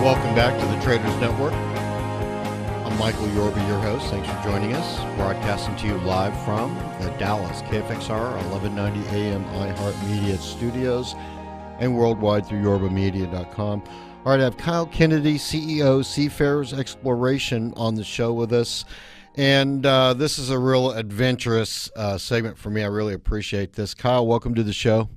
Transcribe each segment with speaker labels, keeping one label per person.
Speaker 1: Welcome back to the Traders Network. I'm Michael Yorba, your host. Thanks for joining us. Broadcasting to you live from the Dallas KFXR 1190 AM iHeart Media Studios and worldwide through yorbamedia.com. All right, I have Kyle Kennedy, CEO, Seafarer's Exploration, on the show with us. And this is a real adventurous segment for me. I really appreciate this. Kyle, welcome to the show.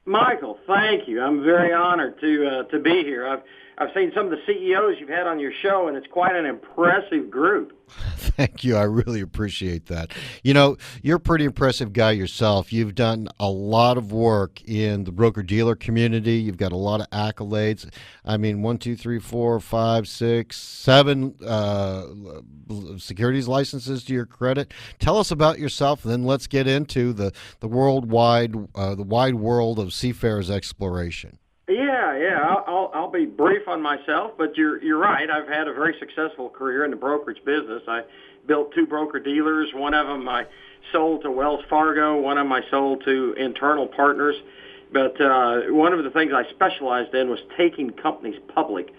Speaker 2: Michael, thank you. I'm very honored to be here. I've seen some of the CEOs you've had on your show, and it's quite an impressive group.
Speaker 1: Thank you. I really appreciate that. You know, you're a pretty impressive guy yourself. You've done a lot of work in the broker-dealer community. You've got a lot of accolades. I mean, 1, 2, 3, 4, 5, 6, 7 securities licenses to your credit. Tell us about yourself, and then let's get into the wide world of Seafarer's Exploration.
Speaker 2: Yeah. I'll be brief on myself, but you're right. I've had a very successful career in the brokerage business. I built 2 broker-dealers. One of them I sold to Wells Fargo. One of them I sold to internal partners. But one of the things I specialized in was taking companies public.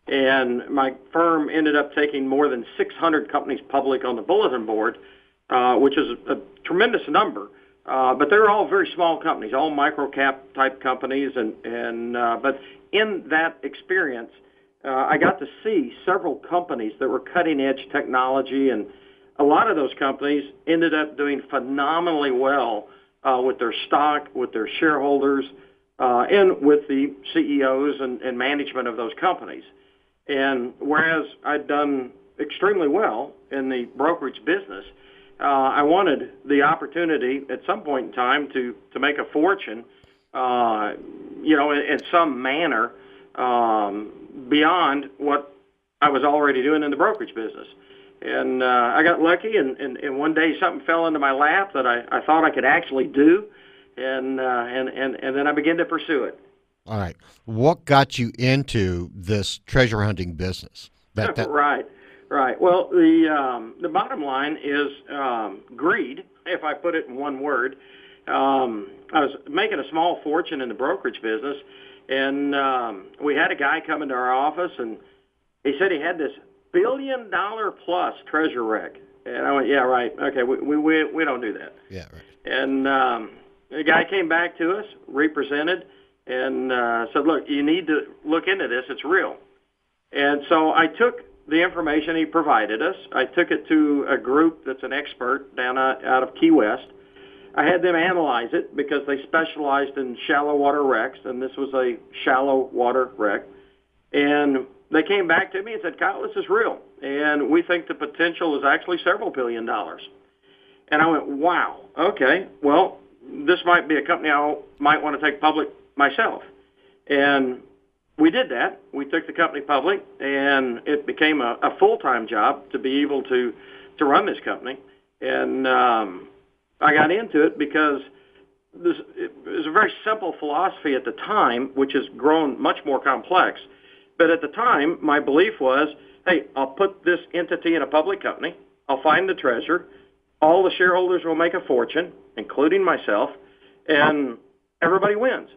Speaker 2: And my firm ended up taking more than 600 companies public on the bulletin board, which is a tremendous number. But they're all very small companies, all micro-cap type companies. But in that experience, I got to see several companies that were cutting-edge technology, and a lot of those companies ended up doing phenomenally well with their stock, with their shareholders, and with the CEOs and management of those companies. And whereas I'd done extremely well in the brokerage business, I wanted the opportunity at some point in time to make a fortune, in some manner beyond what I was already doing in the brokerage business. And I got lucky, and one day something fell into my lap that I thought I could actually do, and then I began to pursue it.
Speaker 1: All right. What got you into this treasure hunting business?
Speaker 2: Right. Well, the bottom line is greed, if I put it in one word. I was making a small fortune in the brokerage business, and we had a guy come into our office, and he said he had this $1 billion plus treasure wreck. And I went, yeah, right. Okay, we don't do that.
Speaker 1: Yeah, right.
Speaker 2: And the guy came back to us, represented, and said, look, you need to look into this. It's real. And so I took the information he provided us. I took it to a group that's an expert down out of Key West. I had them analyze it because they specialized in shallow water wrecks, and this was a shallow water wreck. And they came back to me and said, Kyle, this is real, and we think the potential is actually several $1 billion. And I went, wow, okay, well, this might be a company I might want to take public myself. And we did that. We took the company public, and it became a full-time job to be able to run this company. And I got into it because it was a very simple philosophy at the time, which has grown much more complex. But at the time, my belief was, hey, I'll put this entity in a public company. I'll find the treasure. All the shareholders will make a fortune, including myself, and everybody wins.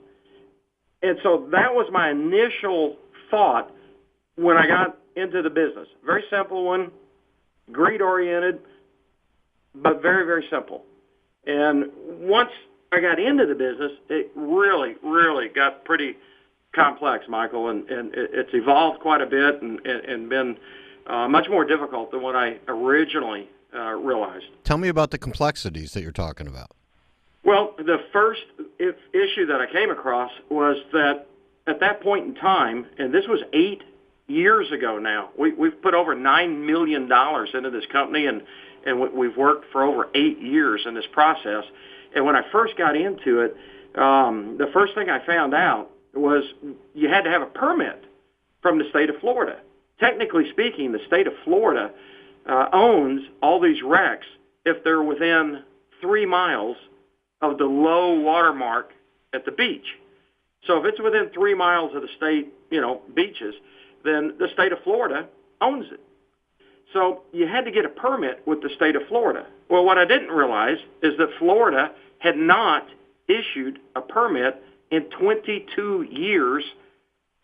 Speaker 2: And so that was my initial thought when I got into the business. Very simple one, greed-oriented, but very, very simple. And once I got into the business, it really, really got pretty complex, Michael, and it's evolved quite a bit and been much more difficult than what I originally realized.
Speaker 1: Tell me about the complexities that you're talking about.
Speaker 2: Well, the first issue that I came across was that at that point in time, and this was 8 years ago now, we've put over $9 million into this company, and we've worked for over 8 years in this process. And when I first got into it, the first thing I found out was you had to have a permit from the state of Florida. Technically speaking, the state of Florida owns all these wrecks if they're within 3 miles of the low water mark at the beach. So if it's within 3 miles of the state, beaches, then the state of Florida owns it. So you had to get a permit with the state of Florida. Well, what I didn't realize is that Florida had not issued a permit in 22 years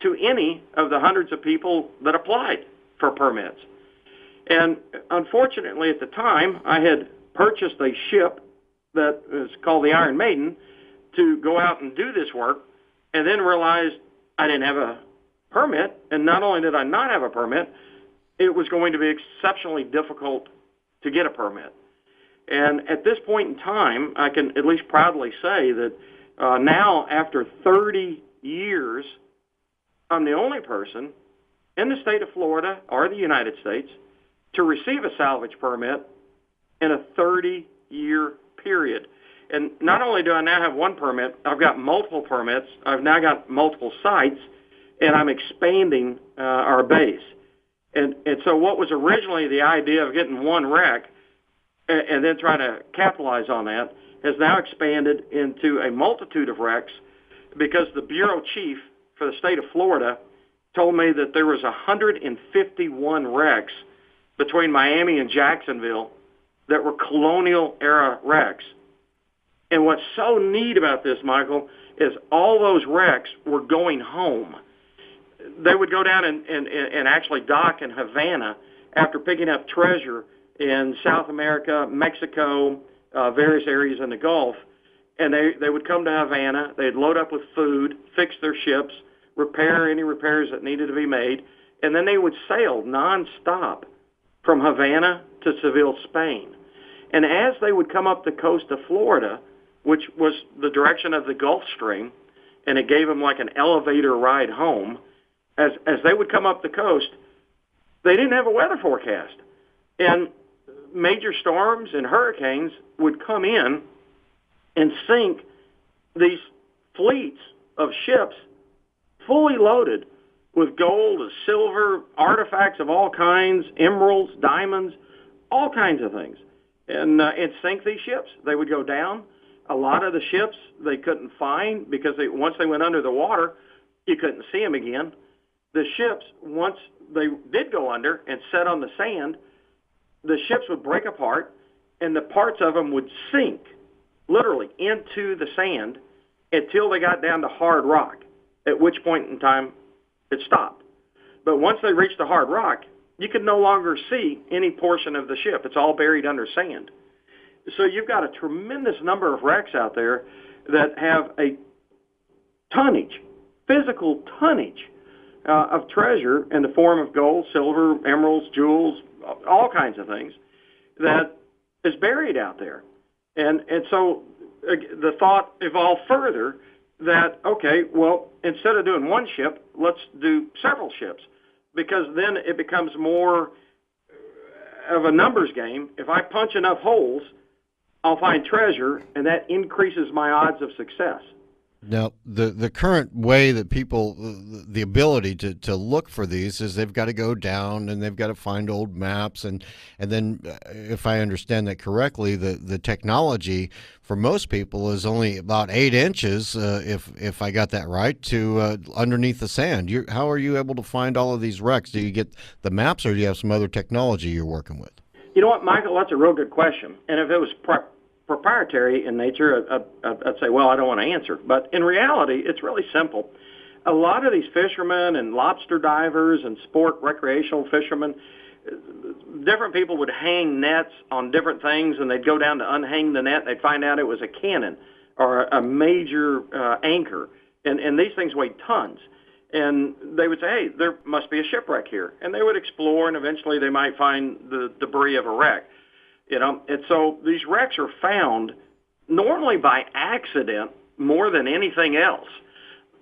Speaker 2: to any of the hundreds of people that applied for permits. And unfortunately, at the time, I had purchased a ship that is called the Iron Maiden to go out and do this work, and then realized I didn't have a permit. And not only did I not have a permit, it was going to be exceptionally difficult to get a permit. And at this point in time, I can at least proudly say that now, after 30 years, I'm the only person in the state of Florida or the United States to receive a salvage permit in a 30-year period. And not only do I now have one permit, I've got multiple permits. I've now got multiple sites, and I'm expanding our base. And so what was originally the idea of getting one wreck and then trying to capitalize on that has now expanded into a multitude of wrecks, because the bureau chief for the state of Florida told me that there was 151 wrecks between Miami and Jacksonville that were colonial-era wrecks. And what's so neat about this, Michael, is all those wrecks were going home. They would go down and actually dock in Havana after picking up treasure in South America, Mexico, various areas in the Gulf. And they would come to Havana. They'd load up with food, fix their ships, repair any repairs that needed to be made, and then they would sail nonstop from Havana to Seville, Spain. And as they would come up the coast of Florida, which was the direction of the Gulf Stream, and it gave them like an elevator ride home, as they would come up the coast, they didn't have a weather forecast. And major storms and hurricanes would come in and sink these fleets of ships fully loaded with gold, silver, artifacts of all kinds, emeralds, diamonds, all kinds of things, and sink these ships. They would go down. A lot of the ships they couldn't find because once they went under the water, you couldn't see them again. The ships, once they did go under and set on the sand, the ships would break apart, and the parts of them would sink literally into the sand until they got down to hard rock, at which point in time it stopped. But once they reached the hard rock, you could no longer see any portion of the ship. It's all buried under sand. So you've got a tremendous number of wrecks out there that have a tonnage, physical tonnage of treasure in the form of gold, silver, emeralds, jewels, all kinds of things that is buried out there. And so the thought evolved further that, okay, well, instead of doing one ship, let's do several ships, because then it becomes more of a numbers game. If I punch enough holes, I'll find treasure, and that increases my odds of success.
Speaker 1: Now, the current way that people, the ability to look for these is they've got to go down and they've got to find old maps. And then, if I understand that correctly, the technology for most people is only about 8 inches, if I got that right, to underneath the sand. How are you able to find all of these wrecks? Do you get the maps, or do you have some other technology you're working with?
Speaker 2: You know what, Michael, that's a real good question. And if it was proprietary in nature, I'd say, well, I don't want to answer. But in reality, it's really simple. A lot of these fishermen and lobster divers and sport recreational fishermen, different people would hang nets on different things, and they'd go down to unhang the net, and they'd find out it was a cannon or a major anchor. And these things weighed tons. And they would say, hey, there must be a shipwreck here. And they would explore, and eventually they might find the debris of a wreck. And so these wrecks are found normally by accident more than anything else.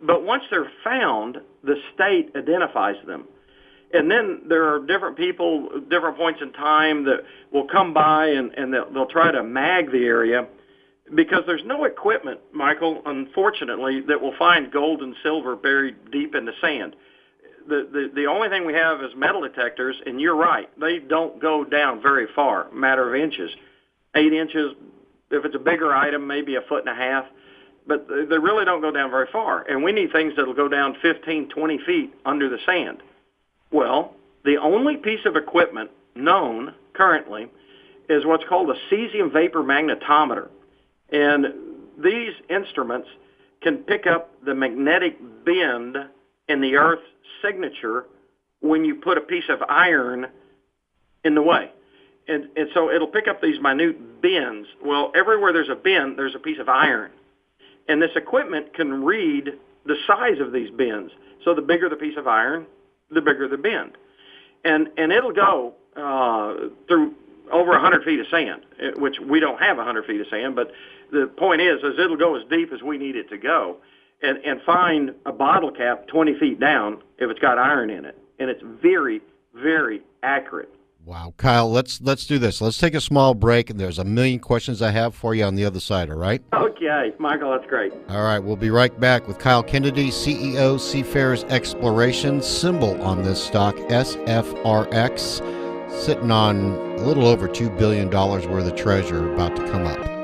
Speaker 2: But once they're found, the state identifies them. And then there are different people, different points in time that will come by and they'll try to mag the area, because there's no equipment, Michael, unfortunately, that will find gold and silver buried deep in the sand. The only thing we have is metal detectors, and you're right, they don't go down very far, a matter of inches. 8 inches, if it's a bigger item, maybe 1.5 feet, but they really don't go down very far. And we need things that will go down 15, 20 feet under the sand. Well, the only piece of equipment known currently is what's called a cesium vapor magnetometer. And these instruments can pick up the magnetic bend and the Earth's signature when you put a piece of iron in the way. And so it'll pick up these minute bends. Well, everywhere there's a bend, there's a piece of iron. And this equipment can read the size of these bends. So the bigger the piece of iron, the bigger the bend. And it'll go through over 100 feet of sand, which we don't have 100 feet of sand, but the point is it'll go as deep as we need it to go and find a bottle cap 20 feet down if it's got iron in it. And it's very, very accurate.
Speaker 1: Wow. Kyle, let's do this. Let's take a small break, and there's a million questions I have for you on the other side, all right?
Speaker 2: Okay, Michael, that's great.
Speaker 1: All right, we'll be right back with Kyle Kennedy, CEO, Seafarer's Exploration, symbol on this stock, SFRX, sitting on a little over $2 billion worth of treasure about to come up.